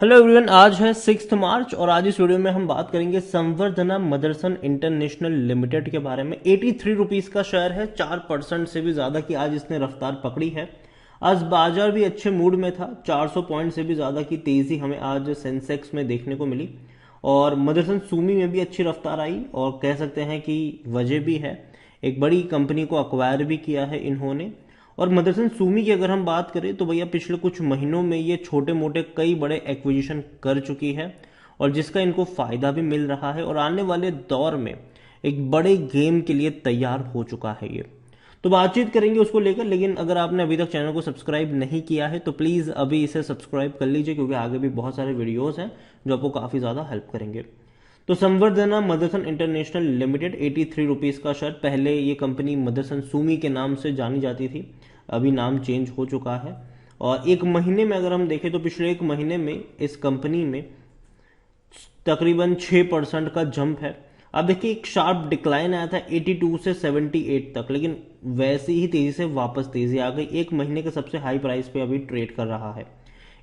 Hello everyone, आज है 6 मार्च और आज इस वीडियो में हम बात करेंगे संवर्धना मदरसन इंटरनेशनल लिमिटेड के बारे में। 83 रुपीस का शेयर है, 4% से भी ज्यादा की आज इसने रफ्तार पकड़ी है। आज बाजार भी अच्छे मूड में था, 400 पॉइंट से भी ज्यादा की तेजी हमें आज सेंसेक्स में देखने को मिली और मदरसन सूमी में भी अच्छी रफ्तार आई और कह सकते हैं कि वजह भी है, एक बड़ी कंपनी को अक्वायर भी किया है इन्होंने। और मदरसन सूमी की अगर हम बात करें तो भैया पिछले कुछ महीनों में ये छोटे मोटे कई बड़े एक्विजिशन कर चुकी है और जिसका इनको फायदा भी मिल रहा है और आने वाले दौर में एक बड़े गेम के लिए तैयार हो चुका है ये। तो बातचीत करेंगे उसको लेकर, लेकिन अगर आपने अभी तक चैनल को सब्सक्राइब नहीं किया है तो प्लीज़ अभी इसे सब्सक्राइब कर लीजिए, क्योंकि आगे भी बहुत सारे वीडियोस हैं जो आपको काफ़ी ज़्यादा हेल्प करेंगे। तो Samvardhana Motherson international limited 83 rupees का शेयर। पहले ये कंपनी मदरसन सूमी के नाम से जानी जाती थी, अभी नाम चेंज हो चुका है। और एक महीने में अगर हम देखें तो पिछले एक महीने में इस कंपनी में तकरीबन 6% का जंप है। अब देखिए एक शार्प डिक्लाइन आया था 82 से 78 तक, लेकिन वैसी ही तेजी से वापस तेजी आ गई। एक महीने के सबसे हाई प्राइस पे अभी ट्रेड कर रहा है।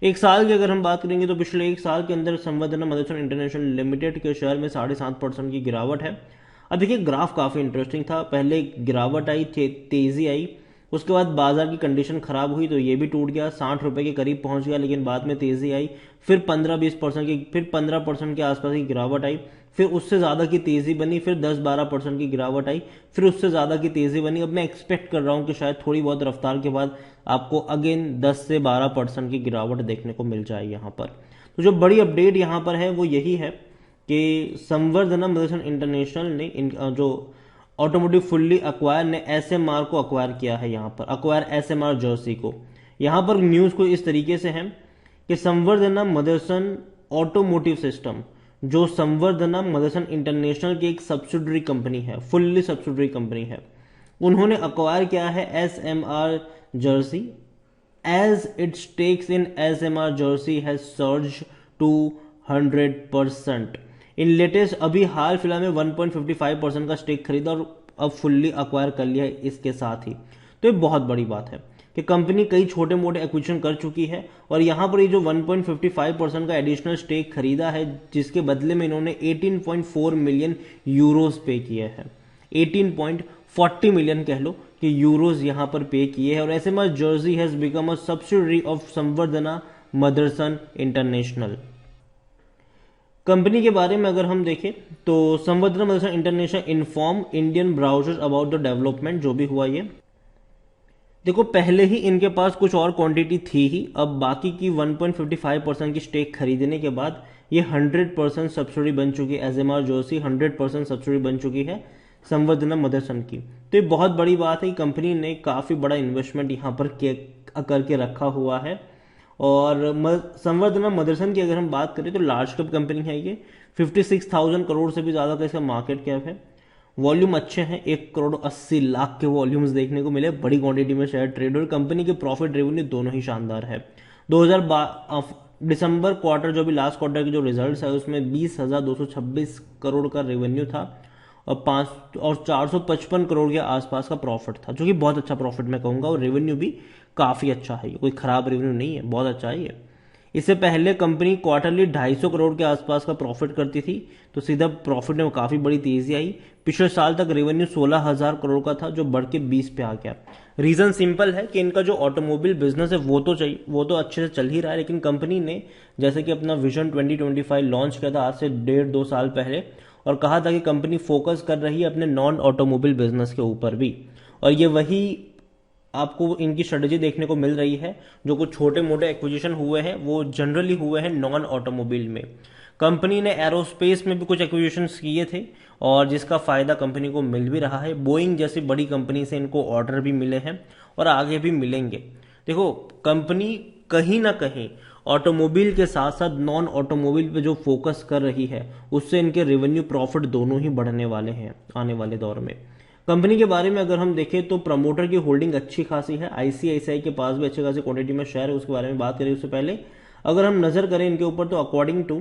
एक साल की अगर हम बात करेंगे तो पिछले एक साल के अंदर संवर्धना मदरसन इंटरनेशनल लिमिटेड के शेयर में 7.5% की गिरावट है। अब देखिए ग्राफ काफी इंटरेस्टिंग था, पहले गिरावट आई, तेजी आई, उसके बाद बाजार की कंडीशन खराब हुई तो ये भी टूट गया, 60 रुपए के करीब पहुंच गया, लेकिन बाद में तेजी आई, फिर 15-20% की, फिर 15% के आसपास की गिरावट आई, फिर उससे ज्यादा की तेजी बनी, फिर 10-12% की गिरावट आई, फिर उससे ज्यादा की तेजी बनी। अब मैं एक्सपेक्ट कर रहा हूं कि शायद थोड़ी बहुत रफ्तार के बाद आपको अगेन 10 से 12% की गिरावट देखने को मिल जाए यहाँ पर। तो जो बड़ी अपडेट यहाँ पर है वो यही है कि संवर्धना मदरसन इंटरनेशनल ने जो ऑटोमोटिव फुल्ली अक्वायर ने एसएमआर को अक्वायर किया है, यहाँ पर अक्वायर एसएमआर जर्सी को। यहाँ पर न्यूज को इस तरीके से है कि संवर्धना मदरसन ऑटोमोटिव सिस्टम, जो संवर्धना मदरसन इंटरनेशनल की एक सब्सिडरी कंपनी है, फुल्ली सब्सिडरी कंपनी है, उन्होंने अक्वायर किया है SMR Jersey as its stakes in SMR Jersey has surge to 100%। In latest अभी हाल फिलहाल में 1.55% का स्टेक खरीदा और अब फुल्ली अक्वायर कर लिया है इसके साथ ही। तो ये बहुत बड़ी बात है कि कंपनी कई छोटे मोटे एक्विजिशन कर चुकी है और यहां पर ये जो 1.55% का एडिशनल स्टेक खरीदा है, जिसके बदले में इन्होंने 18.4 मिलियन यूरोज पे किए हैं, 18.40 मिलियन कह लो कि यूरोज यहां पर पे किए हैं। और SMR Jersey has become a subsidiary of Samvardhana Motherson international. Company के बारे में अगर हम देखें तो Samvardhana Motherson international inform Indian browsers about the development, जो भी हुआ ये देखो, पहले ही इनके पास कुछ और क्वांटिटी थी ही, अब बाकी की 1.55% की स्टेक खरीदने के बाद ये 100% सब्सिडी बन चुकी है। एसएमआर जोशी 100% सब्सिडी बन चुकी है संवर्धना मदरसन की। तो ये बहुत बड़ी बात है, कंपनी ने काफी बड़ा इन्वेस्टमेंट यहाँ पर करके रखा हुआ है। और संवर्धना मदरसन की अगर हम बात करें तो लार्ज कैप कंपनी है ये, 56,000 करोड़ से भी ज्यादा का इसका मार्केट कैप है। वॉल्यूम अच्छे हैं, 1,80,00,000 के वॉल्यूम्स देखने को मिले, बड़ी क्वांटिटी में शेयर ट्रेड और कंपनी के प्रॉफिट रेवेन्यू दोनों ही शानदार है। 2000 दिसंबर क्वार्टर, जो भी लास्ट क्वार्टर के जो रिजल्ट्स है उसमें 20,226 करोड़ का रेवेन्यू था और 455 करोड़ के आसपास का प्रॉफिट था, जो कि बहुत अच्छा प्रॉफिट मैं कहूंगा। और रेवेन्यू भी काफी अच्छा है, कोई खराब रेवेन्यू नहीं है, बहुत अच्छा है ये। इससे पहले कंपनी क्वार्टरली 250 करोड़ के आसपास का प्रॉफिट करती थी, तो सीधा प्रॉफिट में काफी बड़ी तेजी आई। पिछले साल तक रेवेन्यू 16,000 करोड़ का था, जो बढ़ के 20 पे आ गया। रीजन सिंपल है कि इनका जो ऑटोमोबाइल बिजनेस है वो तो अच्छे से चल ही रहा है, लेकिन कंपनी ने जैसे कि अपना विजन 2025 लॉन्च किया था आज से 1.5-2 साल पहले और कहा था कि कंपनी फोकस कर रही है अपने नॉन ऑटोमोबाइल बिजनेस के ऊपर भी, और ये वही आपको इनकी स्ट्रेटेजी देखने को मिल रही है। जो कुछ छोटे मोटे एक्विजिशन हुए हैं वो जनरली हुए हैं नॉन ऑटोमोबाइल में। कंपनी ने एरोस्पेस में भी कुछ एक्विजिशन किए थे और जिसका फायदा कंपनी को मिल भी रहा है। बोइंग जैसी बड़ी कंपनी से इनको ऑर्डर भी मिले हैं और आगे भी मिलेंगे। देखो, कंपनी कहीं ना कहीं ऑटोमोबाइल के साथ साथ नॉन ऑटोमोबाइल पे जो फोकस कर रही है उससे इनके रेवेन्यू प्रॉफिट दोनों ही बढ़ने वाले हैं आने वाले दौर में। कंपनी के बारे में अगर हम देखें तो प्रमोटर की होल्डिंग अच्छी खासी है, आईसीआईसीआई के पास भी अच्छी खासी क्वांटिटी में शेयर है। उसके बारे में बात करें उससे पहले अगर हम नजर करें इनके ऊपर तो अकॉर्डिंग टू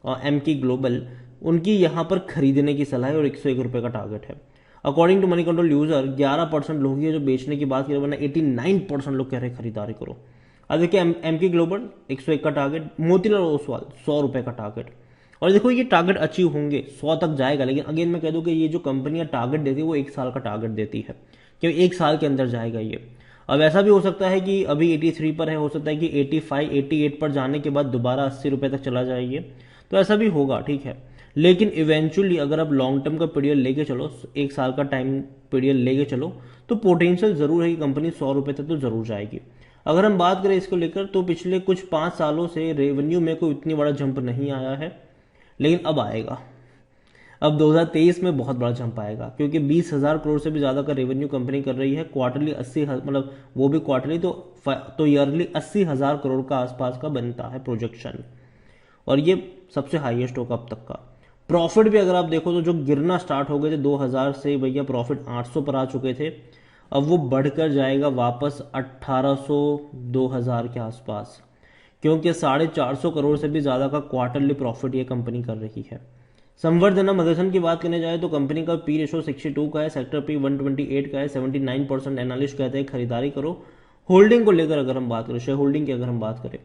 एमकी ग्लोबल उनकी यहाँ पर खरीदने की सलाह है और 101 रुपए का टारगेट है। According to Moneycontrol user 11% लोग ही जो बेचने की बात करें, वरना 89% लोग कह रहे खरीदारी करो। अब देखिए एमके ग्लोबल 101 का टारगेट, मोतीलाल ओसवाल 100 रुपए का टारगेट। और देखो ये टारगेट अचीव होंगे, 100 तक जाएगा, लेकिन अगेन मैं कह दूं कि ये जो कंपनियां टारगेट देती है वो 1 साल का टारगेट देती है, क्योंकि 1 साल के अंदर जाएगा ये। अब ऐसा भी हो सकता है कि अभी 83 पर है, हो सकता है कि 85 88 पर जाने के बाद दोबारा 80 रुपए तक चला जाए ये, तो ऐसा भी होगा, ठीक है। लेकिन इवेंचुअली अगर आप लॉन्ग टर्म का पीरियड लेके चलो, 1 साल का टाइम पीरियड लेके चलो, तो पोटेंशियल जरूर है कि कंपनी 100 रुपए तक तो जरूर जाएगी। अगर हम बात करें इसको लेकर, तो पिछले कुछ 5 सालों से रेवेन्यू में कोई इतनी बड़ा जंप नहीं आया है, लेकिन अब आएगा। अब 2023 में बहुत बड़ा जंप आएगा, क्योंकि 20,000 करोड़ से भी ज्यादा का रेवेन्यू कंपनी कर रही है। क्वार्टरली 80, मतलब वो भी क्वार्टरली, तो ईयरली 80,000 करोड़ का आसपास का बनता है प्रोजेक्शन, और ये सबसे हाईएस्ट होगा अब तक का। प्रॉफिट भी अगर आप देखो तो जो गिरना स्टार्ट हो गए थे 2000 से, भैया प्रॉफिट 800 पर आ चुके थे, अब वो बढ़कर जाएगा वापस 1800 2000 के आसपास, क्योंकि 450 करोड़ से भी ज्यादा का क्वार्टरली प्रॉफिट ये कंपनी कर रही है। संवर्धना मदरसन की बात करने जाए तो कंपनी का पी रेशो 62 का है, सेक्टर पी 128 का है, 79% एनालिस्ट कहते हैं खरीदारी करो। होल्डिंग को लेकर अगर हम बात करें, शेयर होल्डिंग की अगर हम बात करें,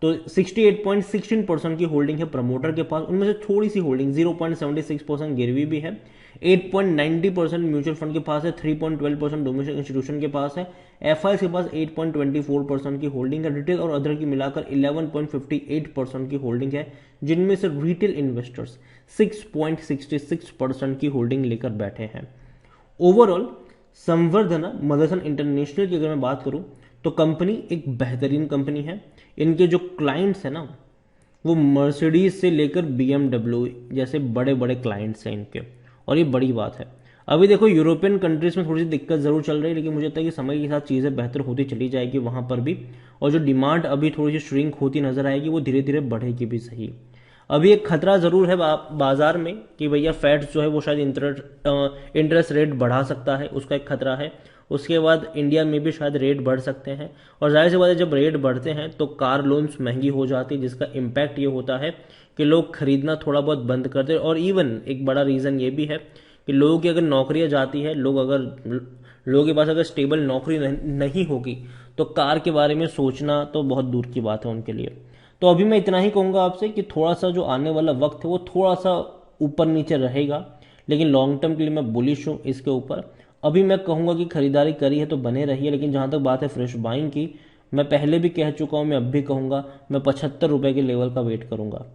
तो 68.16% की होल्डिंग है प्रमोटर के पास, उनमें से थोड़ी सी होल्डिंग 0.76% गिरवी भी है। 8.90% म्यूचुअल फंड के पास है, 3.12% डोमेस्टिक इंस्टीट्यूशन के पास है, एफआई के पास 8.24% की होल्डिंग है, रिटेल और अदर की मिलाकर 11.58% की होल्डिंग है, जिनमें से रिटेल इन्वेस्टर्स 6.66% की होल्डिंग लेकर बैठे हैं। ओवरऑल संवर्धना मदरसन इंटरनेशनल की अगर मैं बात करूं, तो कंपनी एक बेहतरीन कंपनी है। इनके जो क्लाइंट्स हैं ना, वो मर्सिडीज से लेकर बीएमडब्ल्यू जैसे बड़े बड़े क्लाइंट्स हैं इनके, और ये बड़ी बात है। अभी देखो यूरोपियन कंट्रीज में थोड़ी सी दिक्कत जरूर चल रही है, लेकिन मुझे लगता है कि समय के साथ चीजें बेहतर होती चली जाएगी वहां पर भी, और जो डिमांड अभी थोड़ी सी श्रिंक होती नजर आएगी वो धीरे धीरे बढ़ेगी भी सही। अभी एक खतरा जरूर है बाजार में कि भैया फेड जो है वो शायद इंटरेस्ट रेट बढ़ा सकता है, उसका एक खतरा है। उसके बाद इंडिया में भी शायद रेट बढ़ सकते हैं, और जाहिर सी बात है जब रेट बढ़ते हैं तो कार लोन्स महंगी हो जाती है, जिसका इम्पैक्ट ये होता है कि लोग खरीदना थोड़ा बहुत बंद करते हैं। और इवन एक बड़ा रीजन ये भी है कि लोगों की अगर नौकरियां जाती है, लोगों के पास अगर स्टेबल नौकरी नहीं होगी, तो कार के बारे में सोचना तो बहुत दूर की बात है उनके लिए। तो अभी मैं इतना ही कहूंगा आपसे कि थोड़ा सा जो आने वाला वक्त है वो थोड़ा सा ऊपर नीचे रहेगा, लेकिन लॉन्ग टर्म के लिए मैं बुलिश हूं इसके ऊपर। अभी मैं कहूंगा कि खरीदारी करी है तो बने रहिए, लेकिन जहां तक बात है फ्रेश बाइंग की, मैं पहले भी कह चुका हूं, मैं अब भी कहूंगा, मैं 75 रुपए के लेवल का वेट करूंगा।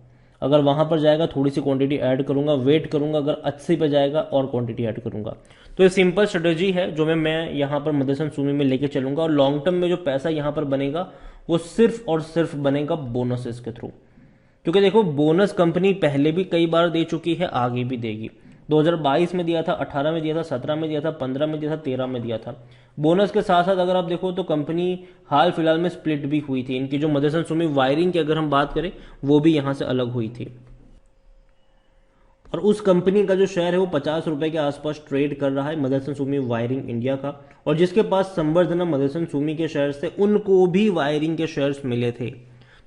अगर वहां पर जाएगा थोड़ी सी क्वांटिटी ऐड करूंगा, वेट करूंगा, अगर 80 पे जाएगा और क्वांटिटी ऐड करूंगा। तो ये सिंपल स्ट्रेटेजी है जो मैं यहां पर मदरसन सुमी में लेके चलूंगा, और लॉन्ग टर्म में जो पैसा यहां पर बनेगा वो सिर्फ और सिर्फ बनेगा बोनसेस के थ्रू। क्योंकि देखो बोनस कंपनी पहले भी कई बार दे चुकी है, आगे भी देगी। 2022 में दिया था, 18 में दिया था, 17 में दिया था, 15 में दिया था, 13 में दिया था। बोनस के साथ साथ अगर आप देखो तो कंपनी हाल फिलहाल में स्प्लिट भी हुई थी। इनकी जो मदरसन सुमी वायरिंग की अगर हम बात करें, वो भी यहां से अलग हुई थी, और उस कंपनी का जो शेयर है वो 50 रुपए के आसपास ट्रेड कर रहा है, मदरसन सुमी वायरिंग इंडिया का। और जिसके पास संवर्धना मदरसन सुमी के शेयर्स थे, उनको भी वायरिंग के शेयर्स मिले थे।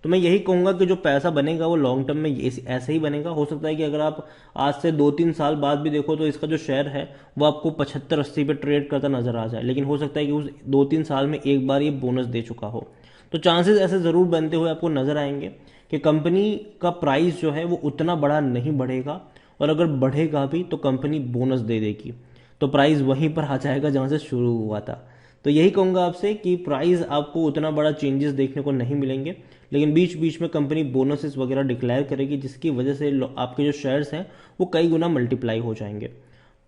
तो मैं यही कहूंगा कि जो पैसा बनेगा वो लॉन्ग टर्म में ऐसे ही बनेगा। हो सकता है कि अगर आप आज से 2-3 साल बाद भी देखो तो इसका जो शेयर है वो आपको 75-80 पे ट्रेड करता नजर आ जाए, लेकिन हो सकता है कि उस 2-3 साल में एक बार ये बोनस दे चुका हो। तो चांसेस ऐसे जरूर बनते हुए आपको नजर आएंगे कि कंपनी का प्राइस जो है वो उतना बड़ा नहीं बढ़ेगा, और अगर बढ़ेगा भी तो कंपनी बोनस दे देगी, तो प्राइस वहीं पर आ जाएगा जहां से शुरू हुआ था। तो यही कहूंगा आपसे कि प्राइस आपको उतना बड़ा चेंजेस देखने को नहीं मिलेंगे, लेकिन बीच बीच में कंपनी बोनसेस वगैरह डिक्लेयर करेगी, जिसकी वजह से आपके जो शेयर्स हैं वो कई गुना मल्टीप्लाई हो जाएंगे।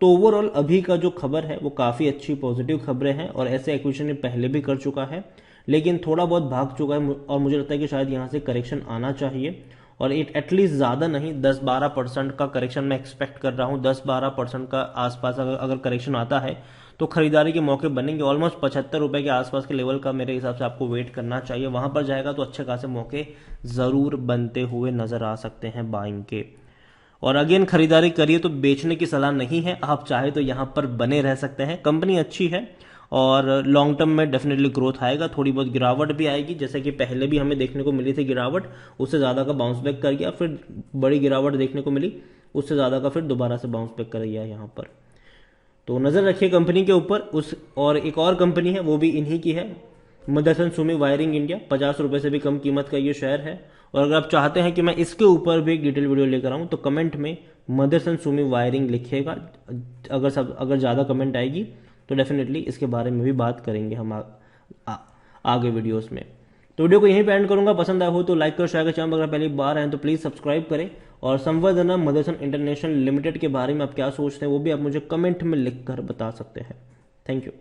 तो ओवरऑल अभी का जो खबर है वो काफी अच्छी पॉजिटिव खबरें हैं, और ऐसे एक्विजिशन पहले भी कर चुका है, लेकिन थोड़ा बहुत भाग चुका है, और मुझे लगता है कि शायद यहां से करेक्शन आना चाहिए, और एटलीस्ट ज्यादा नहीं 10-12% का करेक्शन मैं एक्सपेक्ट कर रहा हूं। 10-12% का आसपास अगर करेक्शन आता है तो खरीदारी के मौके बनेंगे। ऑलमोस्ट 75 रुपए के आसपास के लेवल का मेरे हिसाब से आपको वेट करना चाहिए। वहां पर जाएगा तो अच्छे खासे मौके जरूर बनते हुए नजर आ सकते हैं बाइंग के। और अगेन खरीदारी करिए तो बेचने की सलाह नहीं है, आप चाहे तो यहां पर बने रह सकते हैं। कंपनी अच्छी है और लॉन्ग टर्म में डेफिनेटली ग्रोथ आएगा, थोड़ी बहुत गिरावट भी आएगी, जैसे कि पहले भी हमें देखने को मिली थी गिरावट, उससे ज्यादा का बाउंस बैक कर गया, फिर बड़ी गिरावट देखने को मिली, उससे ज्यादा का फिर दोबारा से बाउंस बैक कर गया यहाँ पर। तो नजर रखिए कंपनी के ऊपर। और एक और कंपनी है वो भी इन्हीं की है, मदरसन सुमी वायरिंग इंडिया, 50 रुपये से भी कम कीमत का ये शेयर है। और अगर आप चाहते हैं कि मैं इसके ऊपर भी एक डिटेल वीडियो लेकर आऊँ तो कमेंट में मदरसन सुमी वायरिंग लिखिएगा। अगर ज़्यादा कमेंट आएगी तो डेफिनेटली इसके बारे में भी बात करेंगे हम आगे वीडियोस में। तो वीडियो को यहीं पे एंड करूंगा। पसंद आया हो तो लाइक करो, शेयर करो। चैनल अगर पहली बार आए तो प्लीज़ सब्सक्राइब करें। और संवर्धना मदरसन इंटरनेशनल लिमिटेड के बारे में आप क्या सोचते हैं वो भी आप मुझे कमेंट में लिख कर बता सकते हैं। Thank you.